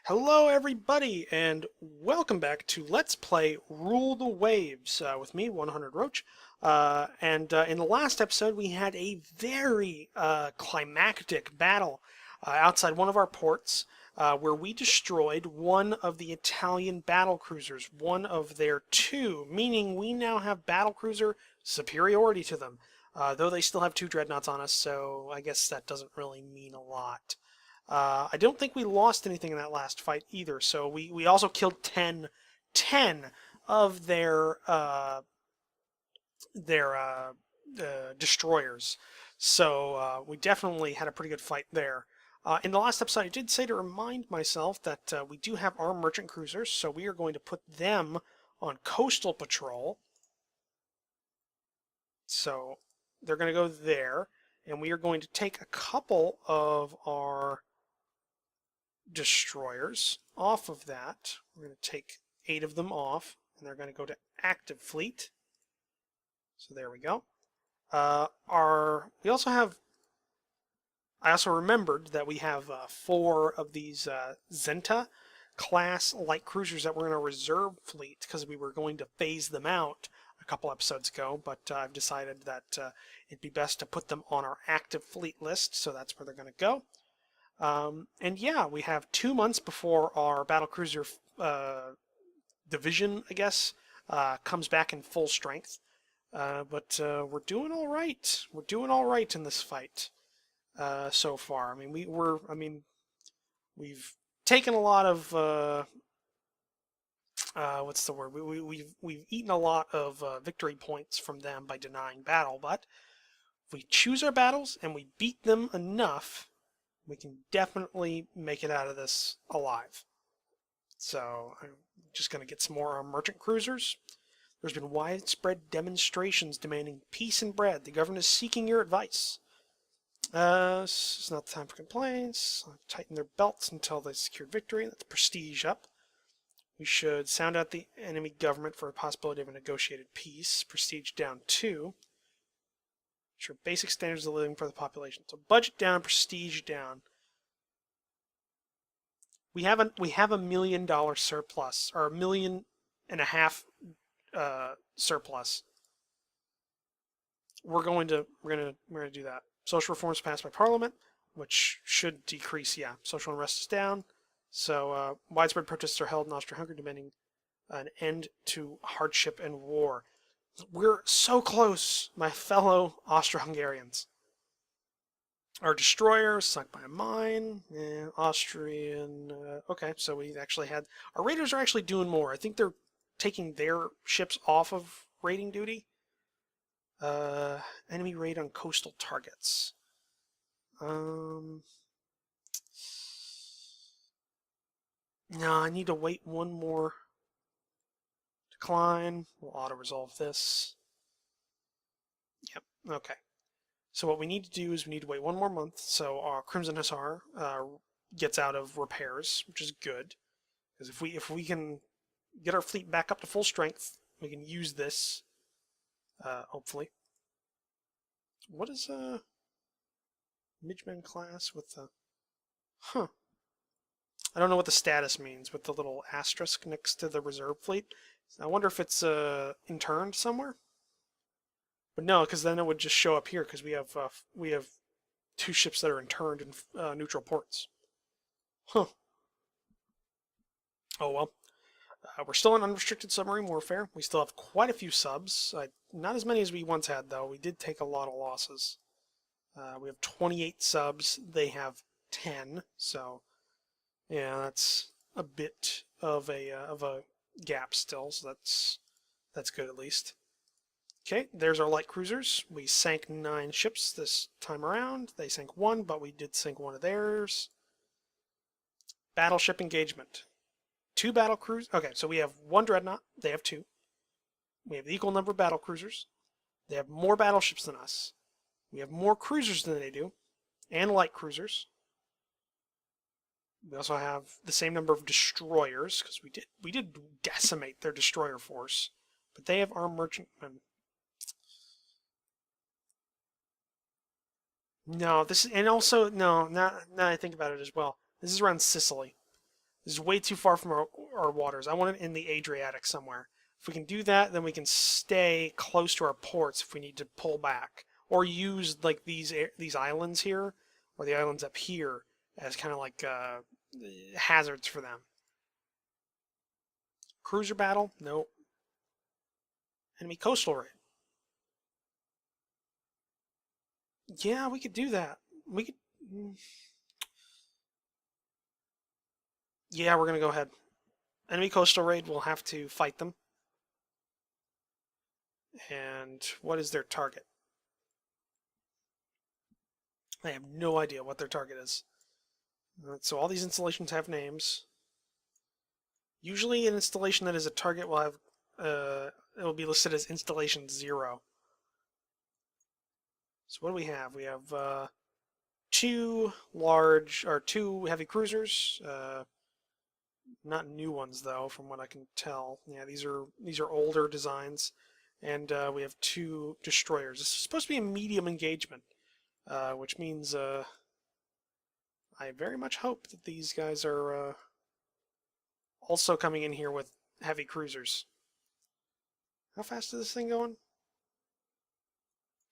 Hello everybody, and welcome back to Let's Play Rule the Waves with me, 100 Roach. In the last episode, we had a very climactic battle outside one of our ports where we destroyed one of the Italian battle cruisers, one of their two, meaning we now have battle cruiser superiority to them. Though they still have two dreadnoughts on us, so I guess that doesn't really mean a lot. I don't think we lost anything in that last fight either, so we also killed 10 of their destroyers. So we definitely had a pretty good fight there. In the last episode, I did say to remind myself that we do have armed merchant cruisers, so we are going to put them on coastal patrol. So they're going to go there, and we are going to take a couple of our destroyers off of that. We're going to take 8 of them off, and they're going to go to active fleet. So there we go. We also have. I also remembered that we have 4 of these Zenta class light cruisers that we're in a reserve fleet because we were going to phase them out a couple episodes ago, but I've decided that it'd be best to put them on our active fleet list, so that's where they're going to go. And yeah, we have 2 months before our battlecruiser division, I guess, comes back in full strength. But we're doing all right. We're doing all right in this fight so far. I mean, we've taken a lot of what's the word? We've eaten a lot of victory points from them by denying battle. But if we choose our battles and we beat them enough, we can definitely make it out of this alive. So I'm just going to get some more merchant cruisers. There's been widespread demonstrations demanding peace and bread. The government is seeking your advice. This is not the time for complaints. Tighten their belts until they secured victory. That's prestige up. We should sound out the enemy government for a possibility of a negotiated peace. Prestige down 2. Ensure basic standards of living for the population. So budget down, prestige down. We have a $1 million surplus, or $1.5 million surplus. We're gonna do that. Social reforms passed by Parliament, which should decrease. Yeah, social unrest is down. So widespread protests are held in Austria-Hungary demanding an end to hardship and war. We're so close, my fellow Austro-Hungarians. Our destroyer sunk by a mine. Austrian. Okay, so we actually had. Our raiders are actually doing more. I think they're taking their ships off of raiding duty. Enemy raid on coastal targets. No, I need to wait one more decline. We'll auto-resolve this. Yep, okay. So what we need to do is we need to wait one more month so our Crimson Hussar gets out of repairs, which is good. Because if we can get our fleet back up to full strength, we can use this, hopefully. What is Midgeman class with the... Huh. I don't know what the status means with the little asterisk next to the reserve fleet. I wonder if it's interned somewhere? But no, because then it would just show up here because we have 2 ships that are interned in neutral ports. Huh. Oh well. We're still in unrestricted submarine warfare. We still have quite a few subs. Not as many as we once had, though. We did take a lot of losses. We have 28 subs. They have 10. So, yeah, that's a bit of a gap still. So that's good at least. Okay, there's our light cruisers. We sank 9 ships this time around. They sank 1, but we did sink 1 of theirs. Battleship engagement. 2 battle cruisers. Okay, so we have 1 dreadnought. They have 2. We have the equal number of battle cruisers. They have more battleships than us. We have more cruisers than they do, and light cruisers. We also have the same number of destroyers because we did decimate their destroyer force, but they have armed merchantmen. No, this is, and also no. Now I think about it as well. This is around Sicily. This is way too far from our waters. I want it in the Adriatic somewhere. If we can do that, then we can stay close to our ports if we need to pull back, or use like these islands here, or the islands up here, as kind of like hazards for them. Cruiser battle? Nope. Enemy coastal raid. Yeah, we could do that. We could. Yeah, we're gonna go ahead. Enemy coastal raid. We'll have to fight them. And what is their target? I have no idea what their target is. So all these installations have names. Usually, an installation that is a target will have it will be listed as installation 0. So what do we have? We have two heavy cruisers. Not new ones though, from what I can tell. Yeah, these are older designs, and we have 2 destroyers. This is supposed to be a medium engagement, which means I very much hope that these guys are also coming in here with heavy cruisers. How fast is this thing going?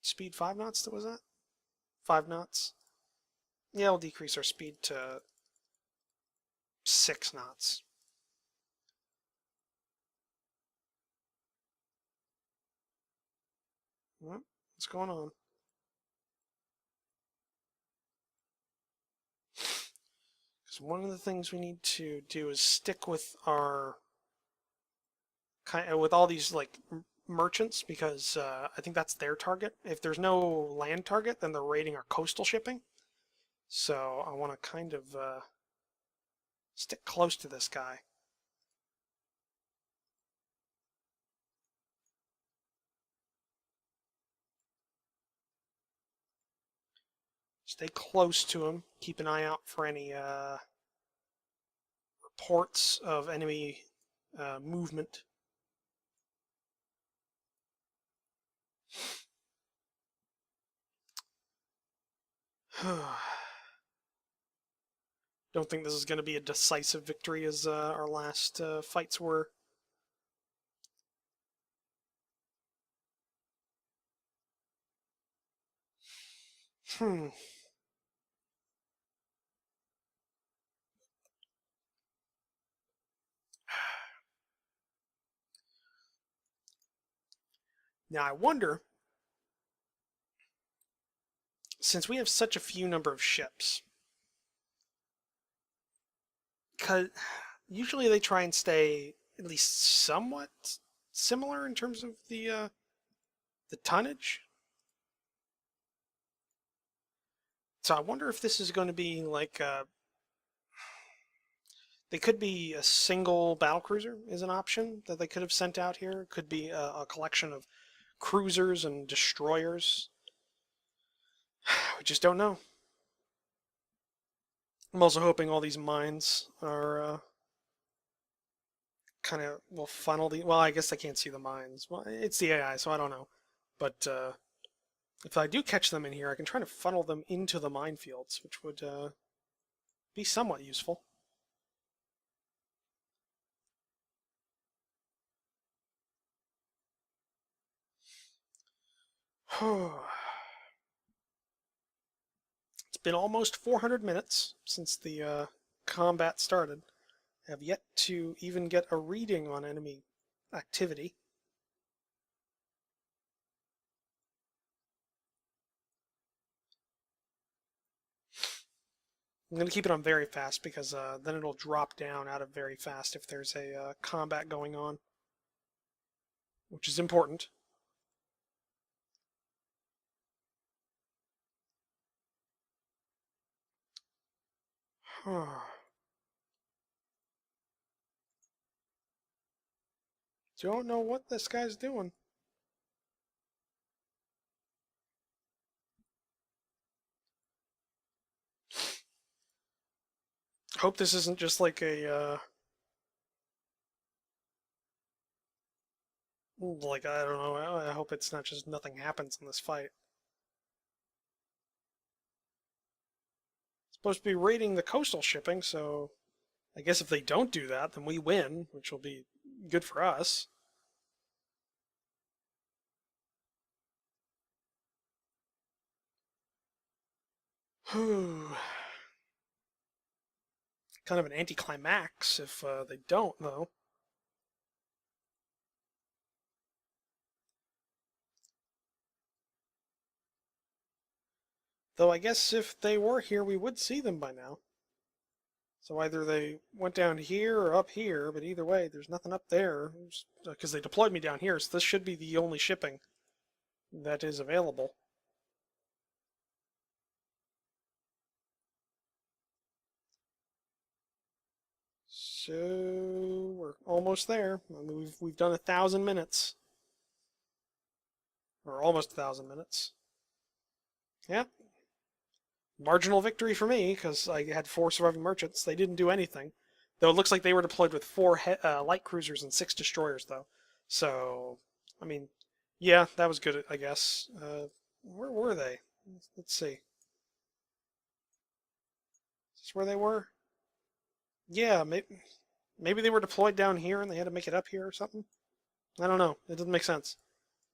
Speed 5 knots, was that? 5 knots? Yeah, we'll decrease our speed to 6 knots. What's going on? Because one of the things we need to do is stick with our with all these like merchants, because I think that's their target. If there's no land target, then they're raiding our coastal shipping. So I want to kind of stick close to this guy. Stay close to him. Keep an eye out for any reports of enemy movement. Don't think this is going to be a decisive victory as our last fights were. Hmm. Now I wonder, since we have such a few number of ships, because usually they try and stay at least somewhat similar in terms of the tonnage. So I wonder if this is going to be like they could be a single battlecruiser is an option that they could have sent out here. It could be a collection of cruisers and destroyers. We just don't know. I'm also hoping all these mines are kind of will funnel the. Well, I guess I can't see the mines. Well, it's the AI, so I don't know. But if I do catch them in here, I can try to funnel them into the minefields, which would be somewhat useful. It's been almost 400 minutes since the combat started. I have yet to even get a reading on enemy activity. I'm going to keep it on very fast because then it'll drop down out of very fast if there's a combat going on, which is important. Don't know what this guy's doing. Hope this isn't just like a like I don't know. I hope it's not just nothing happens in this fight. It's supposed to be raiding the coastal shipping, so I guess if they don't do that, then we win, which will be good for us. Kind of an anticlimax if they don't, though. Though I guess if they were here, we would see them by now. So either they went down here or up here, but either way, there's nothing up there because they deployed me down here. So this should be the only shipping that is available. So we're almost there. I mean, we've done 1,000 minutes, or almost 1,000 minutes. Yeah, marginal victory for me because I had 4 surviving merchants. They didn't do anything, though. It looks like they were deployed with 4 light cruisers and 6 destroyers, though. So, I mean, yeah, that was good, I guess. Where were they? Let's see. Is this where they were? Yeah, maybe they were deployed down here and they had to make it up here or something. I don't know. It doesn't make sense.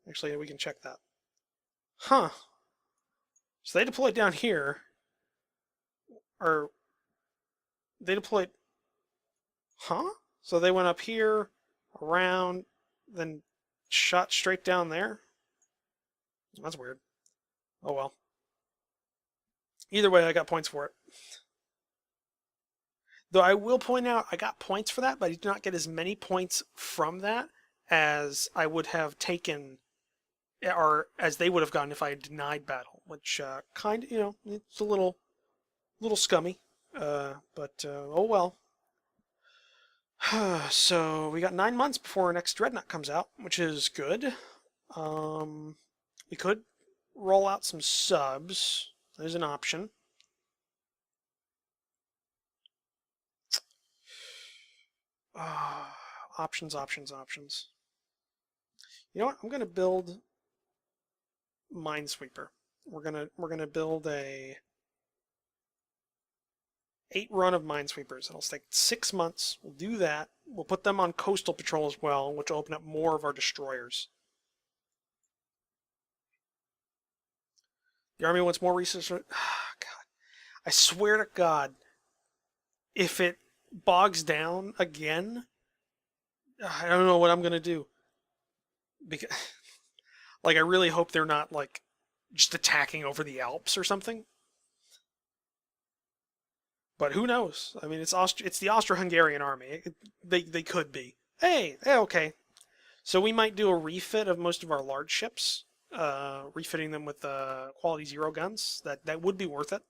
Actually, we can check that. Huh. So they deployed down here, or they deployed. Huh? So they went up here, around, then shot straight down there? That's weird. Oh well. Either way, I got points for it. Though I will point out, I got points for that, but I did not get as many points from that as I would have taken, or as they would have gotten if I had denied battle, which kind of, it's a little scummy. But oh well. So we got 9 months before our next Dreadnought comes out, which is good. We could roll out some subs. There's an option. Options, options, options. You know what? I'm gonna build Minesweeper. We're gonna build a 8 run of Minesweepers. It'll take 6 months. We'll do that. We'll put them on coastal patrol as well, which will open up more of our destroyers. The army wants more research. God, I swear to God, if it bogs down again, I don't know what I'm gonna do. Because, like, I really hope they're not like just attacking over the Alps or something. But who knows? I mean, it's the Austro-Hungarian army. They could be. Hey, okay. So we might do a refit of most of our large ships, refitting them with quality 0 guns. That would be worth it.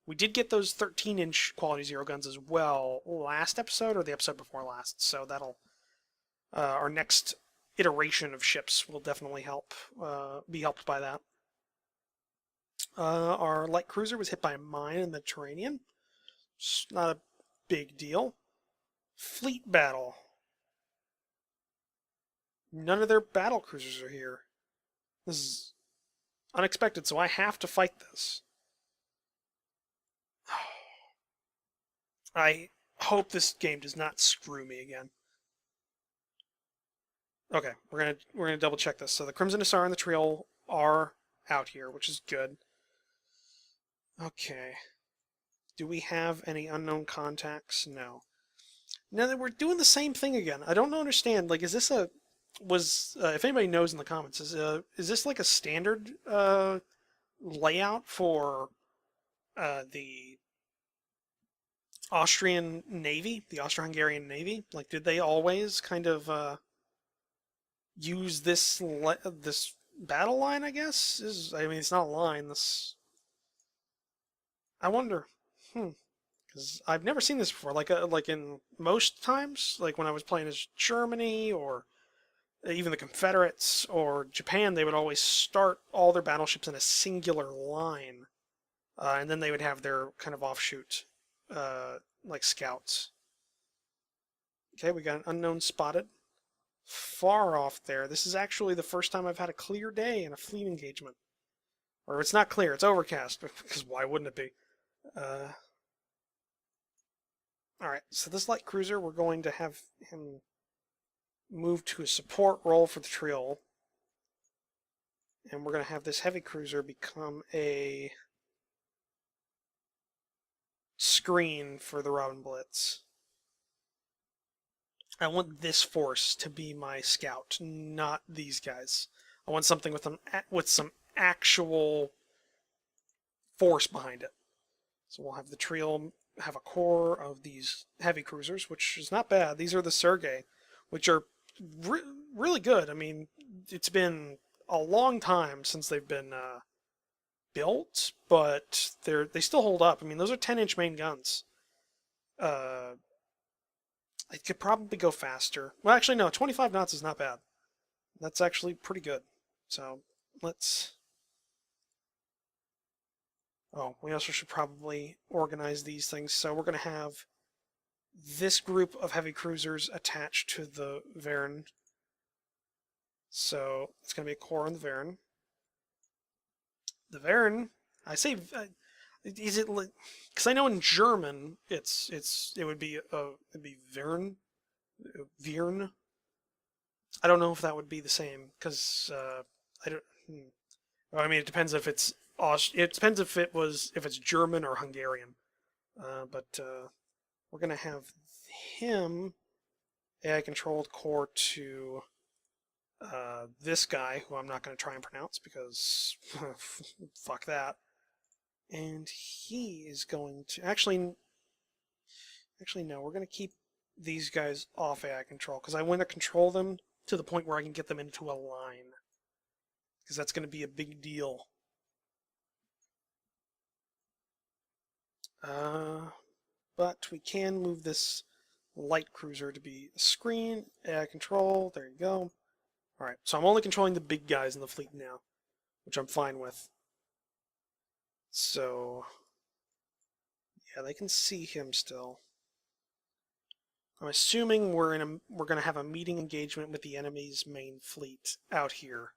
We did get those 13-inch quality 0 guns as well last episode or the episode before last. So that'll our next iteration of ships will definitely help be helped by that. Our light cruiser was hit by a mine in the Mediterranean. It's not a big deal. Fleet battle. None of their battle cruisers are here. This is unexpected, so I have to fight this. I hope this game does not screw me again. Okay, we're gonna double check this. So the Crimson Hussar and the Trio are out here, which is good. Okay. Do we have any unknown contacts? No. Now that we're doing the same thing again, I don't understand. Like, is this if anybody knows in the comments, is this like a standard layout for the Austrian Navy, the Austro-Hungarian Navy? Like, did they always kind of use this battle line? I guess I mean, it's not a line. I wonder. Because I've never seen this before. Like in most times, like when I was playing as Germany or even the Confederates or Japan, they would always start all their battleships in a singular line, and then they would have their kind of offshoot, like scouts. Okay, we got an unknown spotted. Far off there. This is actually the first time I've had a clear day in a fleet engagement. Or it's not clear, it's overcast, because why wouldn't it be? Alright, so this light cruiser, we're going to have him move to a support role for the trio. And we're going to have this heavy cruiser become a screen for the Robin Blitz. I want this force to be my scout, not these guys. I want something with some actual force behind it. So we'll have the trio have a core of these heavy cruisers, which is not bad. These are the Sergei, which are really good. I mean, it's been a long time since they've been built, but they still hold up. I mean, those are 10-inch main guns. I could probably go faster. Well, actually, no. 25 knots is not bad. That's actually pretty good. So let's. Oh, we also should probably organize these things. So we're going to have this group of heavy cruisers attached to the Varen. So it's going to be a core on the Varen. The Varen, I say, is it because I know in German it would be Varen, Viren. I don't know if that would be the same because I don't. I mean, it depends if it's it depends if it's German or Hungarian. But we're gonna have him AI controlled core to this guy, who I'm not gonna try and pronounce because fuck that. And he is going to actually no, we're gonna keep these guys off AI control because I want to control them to the point where I can get them into a line because that's going to be a big deal. But we can move this light cruiser to be a screen, AI control, there you go. Alright, so I'm only controlling the big guys in the fleet now, which I'm fine with. So, yeah, they can see him still. I'm assuming we're going to have a meeting engagement with the enemy's main fleet out here.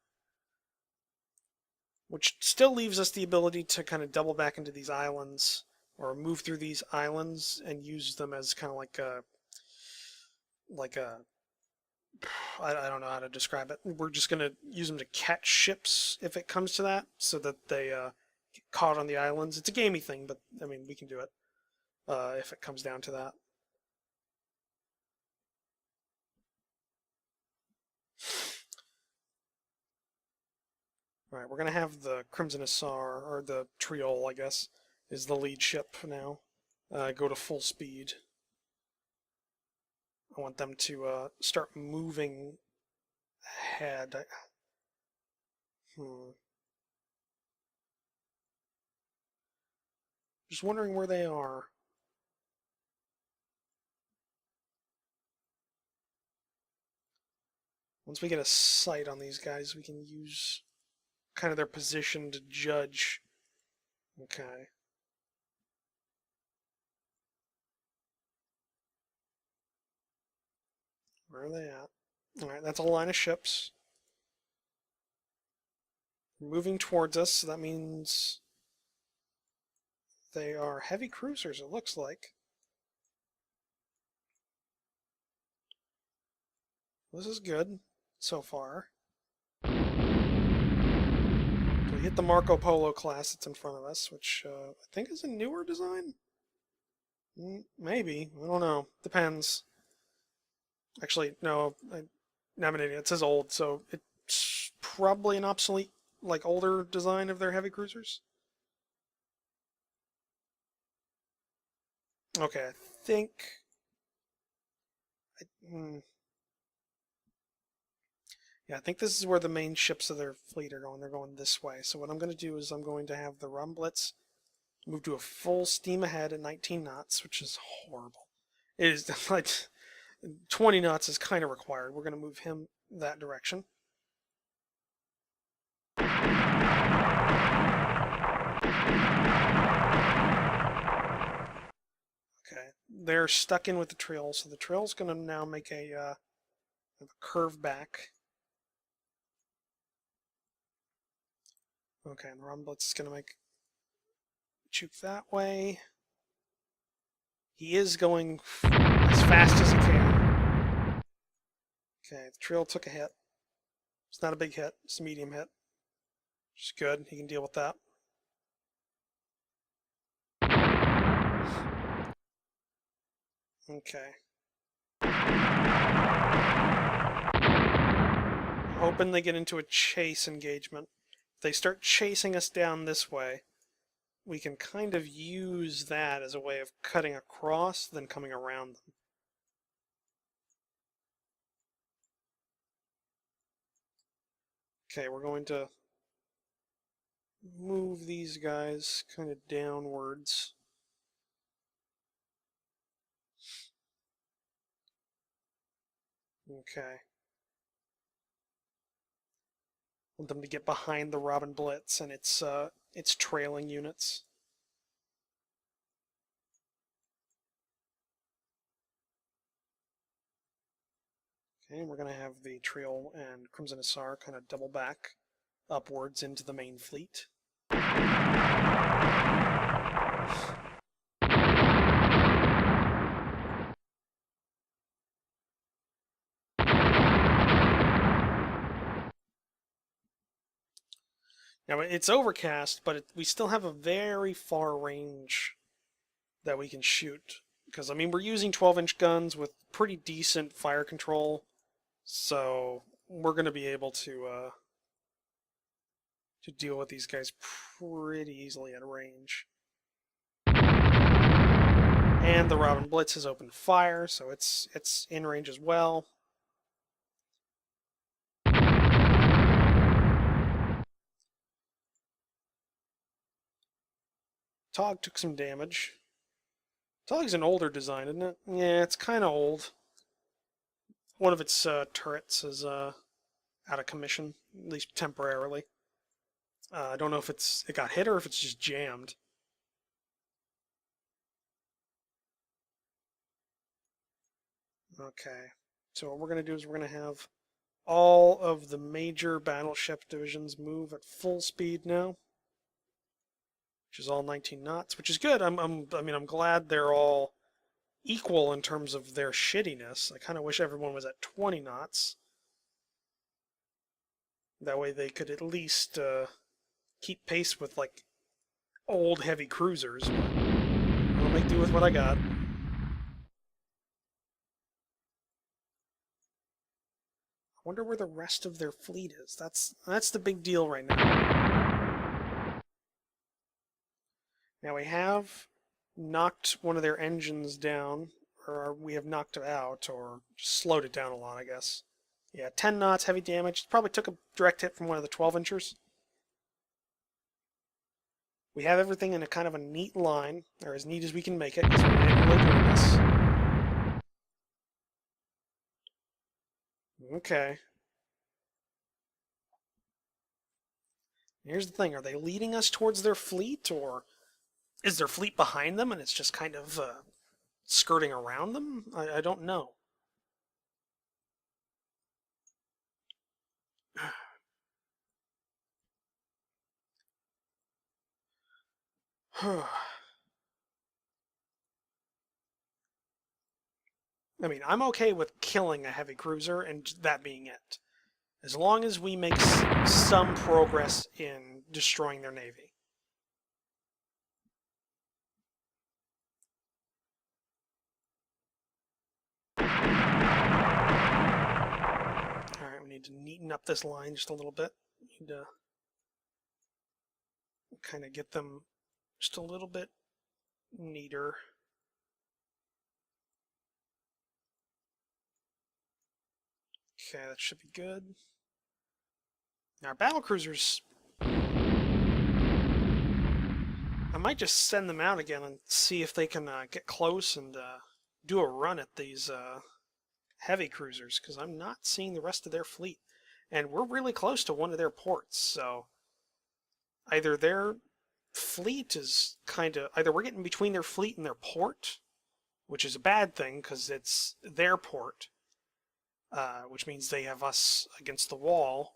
Which still leaves us the ability to kind of double back into these islands or move through these islands and use them as kind of like a I don't know how to describe it. We're just going to use them to catch ships if it comes to that, so that they get caught on the islands. It's a gamey thing, but I mean, we can do it if it comes down to that. All right, we're going to have the Crimson Hussar, or the Triol, I guess, is the lead ship now. Go to full speed. I want them to start moving ahead. Just wondering where they are. Once we get a sight on these guys, we can use kind of their position to judge. Okay. Where are they at? Alright, that's a line of ships. Moving towards us, so that means they are heavy cruisers, it looks like. This is good so far. We hit the Marco Polo class that's in front of us, which I think is a newer design? Maybe. I don't know. Depends. Actually, no. I'm an idiot. It says old, so it's probably an obsolete, like, older design of their heavy cruisers. Okay, I think... Yeah, I think this is where the main ships of their fleet are going. They're going this way. So what I'm going to do is I'm going to have the Rumblitz move to a full steam ahead at 19 knots, which is horrible. It is like 20 knots is kind of required. We're going to move him that direction. Okay, they're stuck in with the trail, so the trail's going to now make a curve back. Okay, and the Rumblitz is going to make juke that way. He is going as fast as he can. Okay, the Trill took a hit. It's not a big hit, it's a medium hit. Which is good, he can deal with that. Okay. I'm hoping they get into a chase engagement. If they start chasing us down this way, we can kind of use that as a way of cutting across, then coming around them. Okay, we're going to move these guys kind of downwards. Okay. Want them to get behind the Robin Blitz and its trailing units. Okay, we're going to have the Trio and Crimson Hussar kind of double back upwards into the main fleet. Now it's overcast, but we still have a very far range that we can shoot. Because, I mean, we're using 12-inch guns with pretty decent fire control, so we're going to be able to deal with these guys pretty easily at range. And the Robin Blitz has opened fire, so it's in range as well. Tog took some damage. Tog's an older design, isn't it? Yeah, it's kind of old. One of its turrets is out of commission, at least temporarily. I don't know if it got hit or if it's just jammed. Okay, so what we're going to do is we're going to have all of the major battleship divisions move at full speed now, which is all 19 knots, which is good. I mean, I'm glad they're all equal in terms of their shittiness. I kind of wish everyone was at 20 knots. That way they could at least keep pace with, like, old heavy cruisers. But I'll make do with what I got. I wonder where the rest of their fleet is. That's the big deal right now. Now we have knocked one of their engines down, or we have knocked it out, or just slowed it down a lot, I guess. Yeah, 10 knots, heavy damage. Probably took a direct hit from one of the 12-inchers. We have everything in a kind of a neat line, or as neat as we can make it, because we're manually doing this. Okay. Here's the thing, are they leading us towards their fleet, or is their fleet behind them and it's just kind of skirting around them? I don't know. I mean, I'm okay with killing a heavy cruiser and that being it, as long as we make some progress in destroying their navy. Alright, we need to neaten up this line just a little bit. We need to kind of get them just a little bit neater. Okay, that should be good. Now our battle cruisers, I might just send them out again and see if they can get close and do a run at these heavy cruisers, because I'm not seeing the rest of their fleet. And we're really close to one of their ports, so either their fleet is either we're getting between their fleet and their port, which is a bad thing because it's their port, which means they have us against the wall,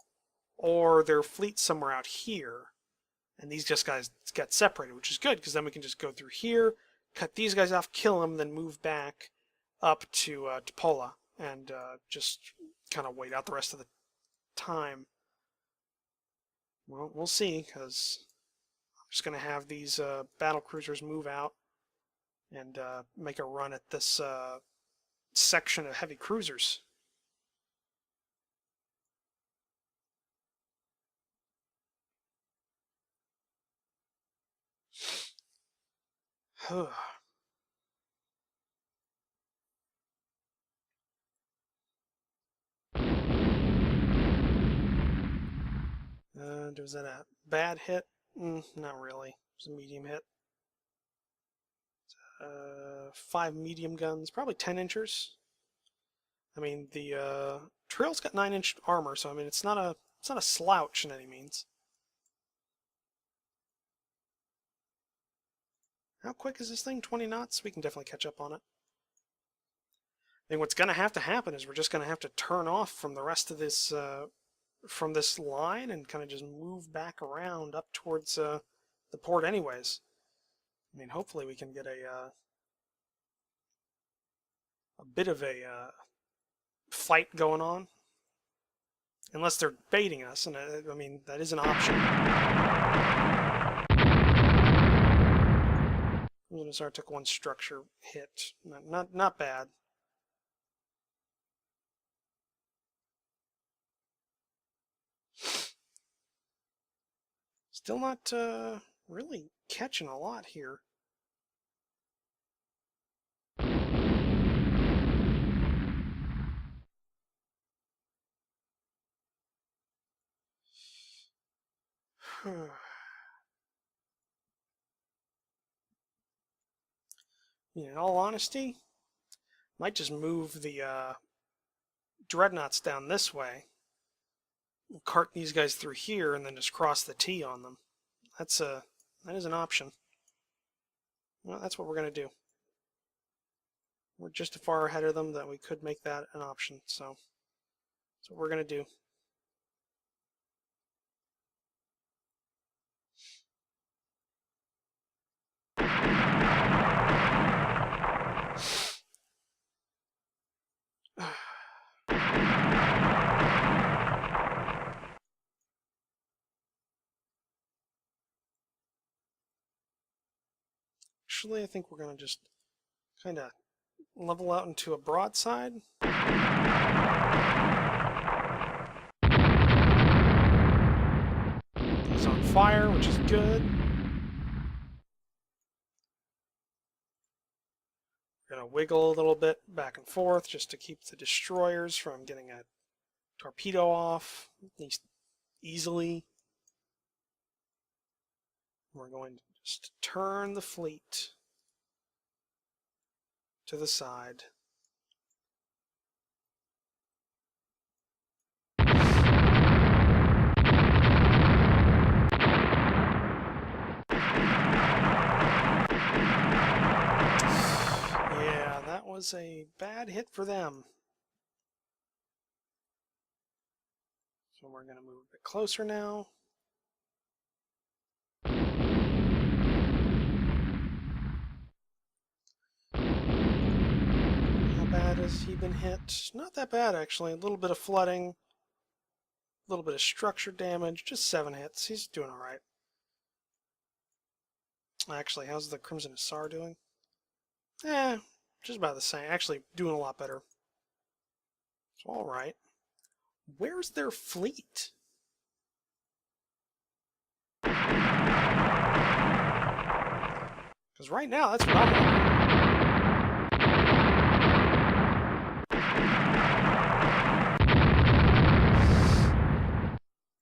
or their fleet's somewhere out here, and these just guys got separated, which is good because then we can just go through here, cut these guys off, kill them, then move back up to Pola and just kind of wait out the rest of the time. Well, we'll see, because I'm just going to have these battle cruisers move out and make a run at this section of heavy cruisers. Was that a bad hit? Not really. It was a medium hit. 5 medium guns, probably 10 inchers. I mean, the Trail's got 9-inch armor, so I mean, it's not a slouch in any means. How quick is this thing? 20 knots? We can definitely catch up on it. I think what's going to happen is we're just going to have to turn off from the rest of this from this line and kind of just move back around up towards the port anyways. I mean, hopefully we can get a bit of a fight going on. Unless they're baiting us, and I mean, that is an option. Unizar took 1 structure hit. Not bad. Still not really catching a lot here. In all honesty, might just move the dreadnoughts down this way. We'll cart these guys through here and then just cross the T on them. That is an option. Well, that's what we're going to do. We're just as far ahead of them that we could make that an option, so that's what we're going to do. Actually, I think we're going to just kind of level out into a broadside. It's on fire, which is good. We're going to wiggle a little bit back and forth just to keep the destroyers from getting a torpedo off, at least easily. We're going to just turn the fleet to the side. Yeah, that was a bad hit for them. So we're going to move a bit closer now. How bad has he been hit? Not that bad, actually. A little bit of flooding, a little bit of structure damage, just 7 hits. He's doing all right. Actually, how's the Crimson Hussar doing? Just about the same. Actually, doing a lot better. So, all right. Where's their fleet? Because right now, that's what I'm wondering.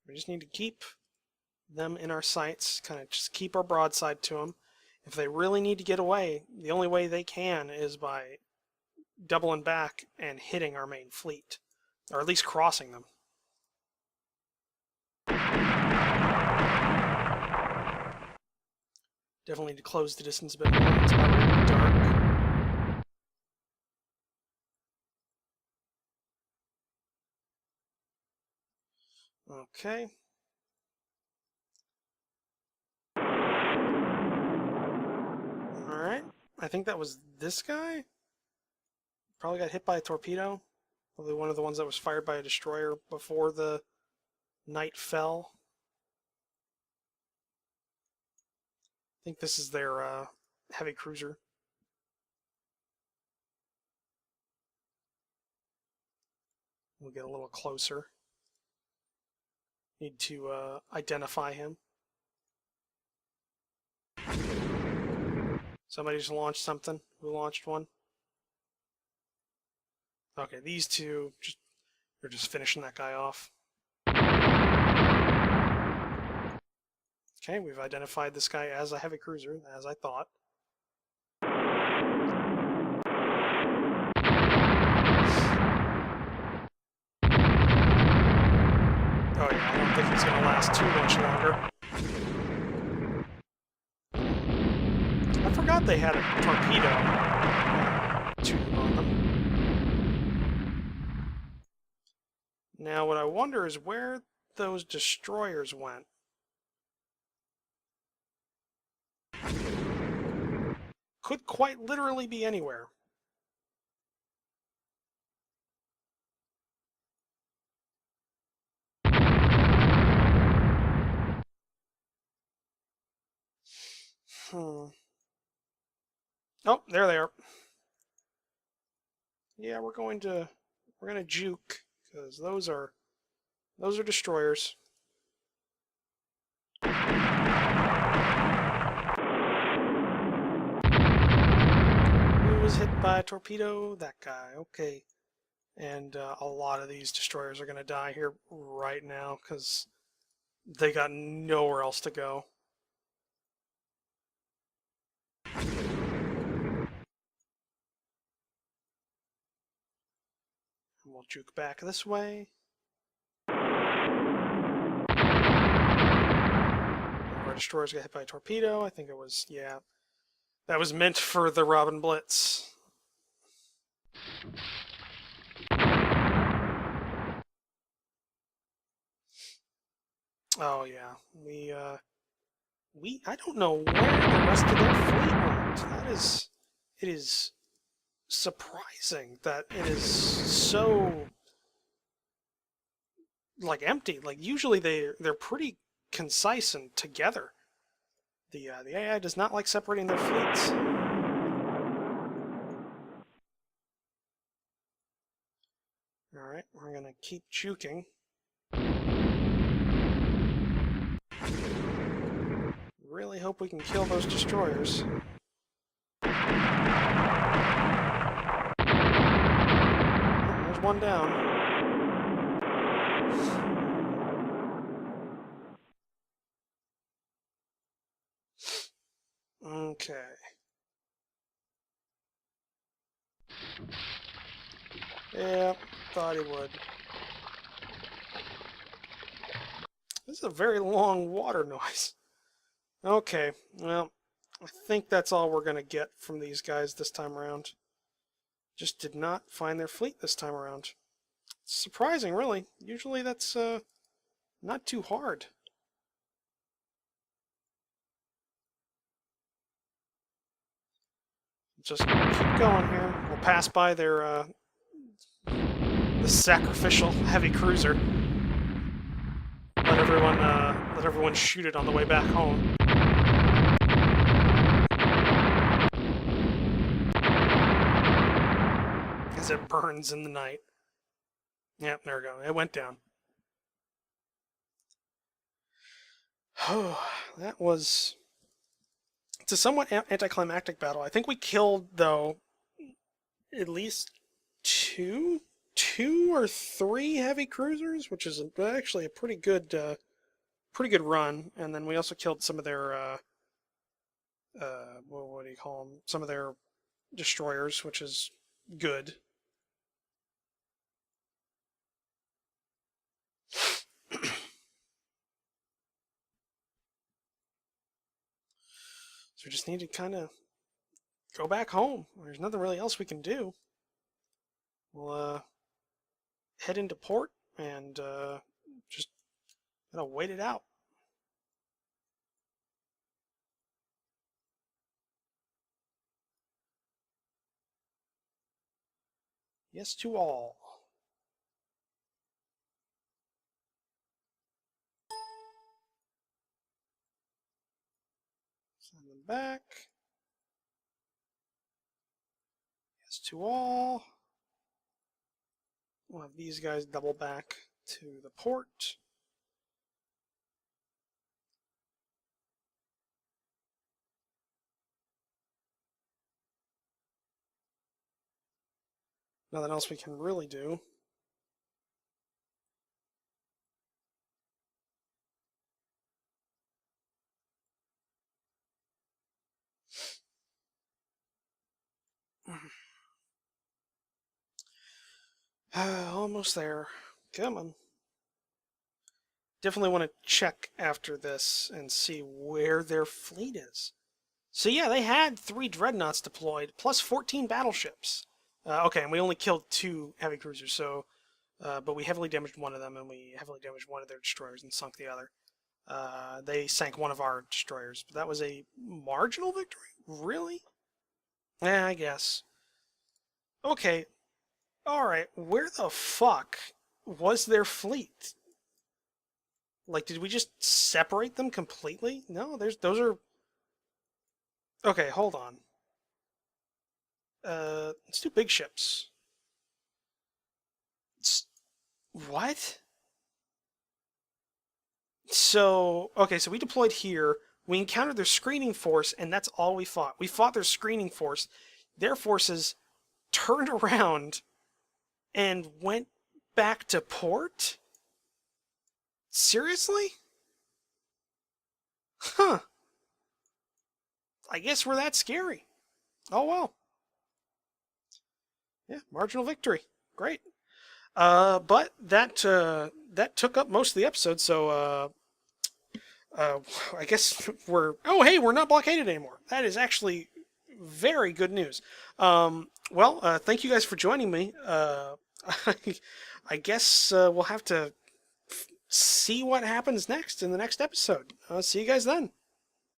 We just need to keep them in our sights, kind of just keep our broadside to them. If they really need to get away, the only way they can is by doubling back and hitting our main fleet, or at least crossing them. Definitely need to close the distance a bit more. It's about ready to be dark. Okay. Alright. I think that was this guy. Probably got hit by a torpedo. Probably one of the ones that was fired by a destroyer before the night fell. I think this is their heavy cruiser. We'll get a little closer. Need to identify him. Somebody just launched something. Who launched one? Okay, these two they're just finishing that guy off. Okay, we've identified this guy as a heavy cruiser, as I thought. Oh yeah, I don't think he's going to last too much longer. I forgot they had a torpedo tube on them. Now what I wonder is where those destroyers went. Could quite literally be anywhere. Oh, there they are. Yeah, we're gonna juke because those are destroyers. Who was hit by a torpedo? That guy. Okay. And a lot of these destroyers are gonna die here right now because they got nowhere else to go. We'll juke back this way. Our destroyers got hit by a torpedo. I think it was, yeah. That was meant for the Robin Blitz. Oh yeah, I don't know where the rest of their fleet went. It is surprising that it is so like empty. Like usually they're pretty concise and together. The AI does not like separating their fleets. All right, we're gonna keep juking. Really hope we can kill those destroyers. Oh, there's one down. Okay. Yeah, thought he would. This is a very long water noise. Okay, well, I think that's all we're going to get from these guys this time around. Just did not find their fleet this time around. It's surprising, really. Usually that's not too hard. Just keep going here. We'll pass by their the sacrificial heavy cruiser. Let everyone shoot it on the way back home. As it burns in the night. Yep, there we go. It went down. Oh, that was... It's a somewhat anticlimactic battle. I think we killed, though, at least two or three heavy cruisers, which is actually a pretty good run. And then we also killed some of their what do you call them? Some of their destroyers, which is good. So we just need to kind of go back home. There's nothing really else we can do. We'll head into port and just wait it out. Yes to all. Send them back. Yes to all. We'll have these guys double back to the port. Nothing else we can really do. Almost there. Come on. Definitely want to check after this and see where their fleet is. So yeah, they had 3 dreadnoughts deployed, plus 14 battleships. Okay, and we only killed 2 heavy cruisers, so... but we heavily damaged one of them, and we heavily damaged one of their destroyers and sunk the other. They sank one of our destroyers, but that was a marginal victory? Really? Yeah, I guess. Okay, alright, where the fuck was their fleet? Like, did we just separate them completely? No, those are... Okay, hold on. Let's do big ships. What? So, okay, so we deployed here. We encountered their screening force, and that's all we fought. We fought their screening force. Their forces turned around and went back to port? Seriously? Huh. I guess we're that scary. Oh well. Yeah, marginal victory. Great. But that took up most of the episode, so I guess we're... Oh, hey, we're not blockaded anymore. That is actually very good news. Well, thank you guys for joining me. I guess we'll have to see what happens next in the next episode. See you guys then.